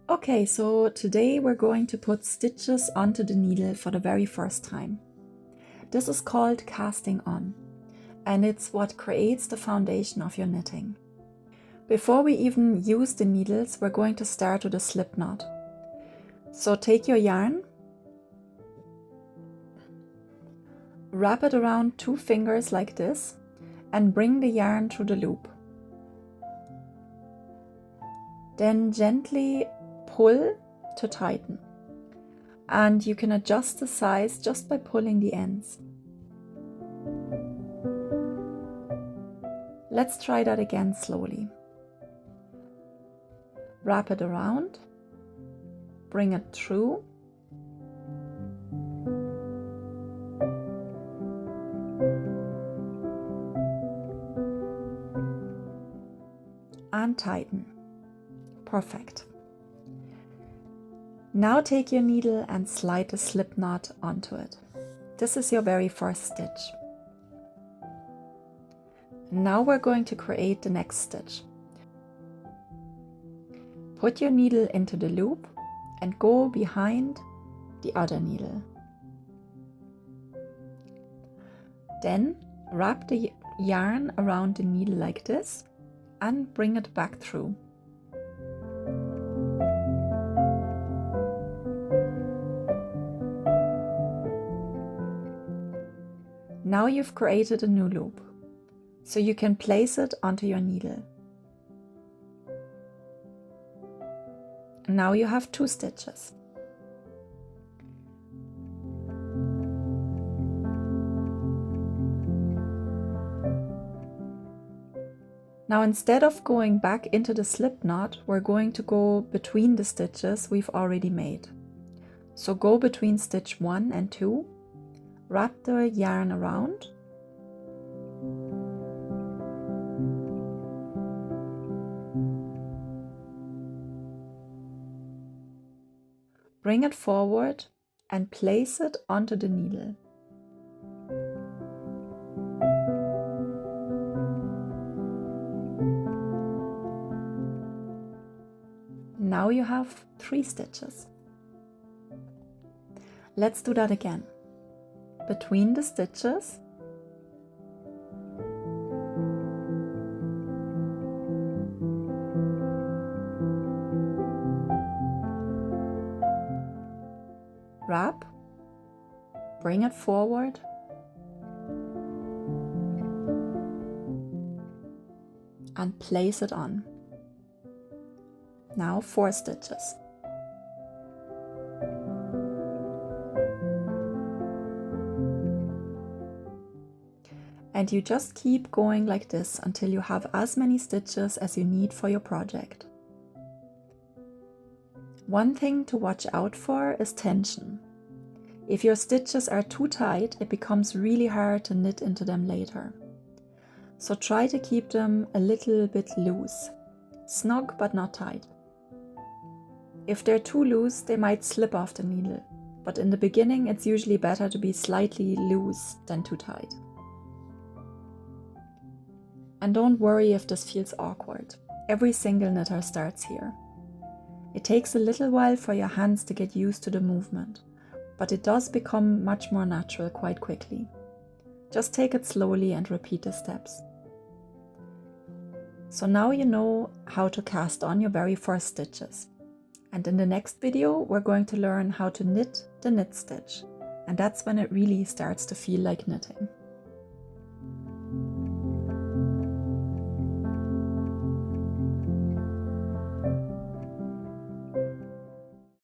Okay, so today we're going to put stitches onto the needle for the very first time. This is called casting on, and it's what creates the foundation of your knitting. Before we even use the needles, we're going to start with a slip knot. So take your yarn, wrap it around 2 fingers like this, and bring the yarn through the loop. Then gently pull to tighten, and you can adjust the size just by pulling the ends. Let's try that again slowly. Wrap it around, bring it through, and tighten. Perfect. Now take your needle and slide the slip knot onto it. This is your very first stitch. Now we're going to create the next stitch. Put your needle into the loop and go behind the other needle. Then wrap the yarn around the needle like this and bring it back through. Now you've created a new loop, so you can place it onto your needle. Now you have 2 stitches. Now instead of going back into the slip knot, we're going to go between the stitches we've already made. So go between stitch 1 and 2, wrap the yarn around, bring it forward and place it onto the needle. Now you have 3 stitches. Let's do that again. Between the stitches, wrap, bring it forward, and place it on. Now 4 stitches. And you just keep going like this until you have as many stitches as you need for your project. One thing to watch out for is tension. If your stitches are too tight, it becomes really hard to knit into them later. So try to keep them a little bit loose, snug but not tight. If they're too loose, they might slip off the needle, but in the beginning it's usually better to be slightly loose than too tight. And don't worry if this feels awkward. Every single knitter starts here. It takes a little while for your hands to get used to the movement, but it does become much more natural quite quickly. Just take it slowly and repeat the steps. So now you know how to cast on your very first stitches. And in the next video, we're going to learn how to knit the knit stitch. And that's when it really starts to feel like knitting.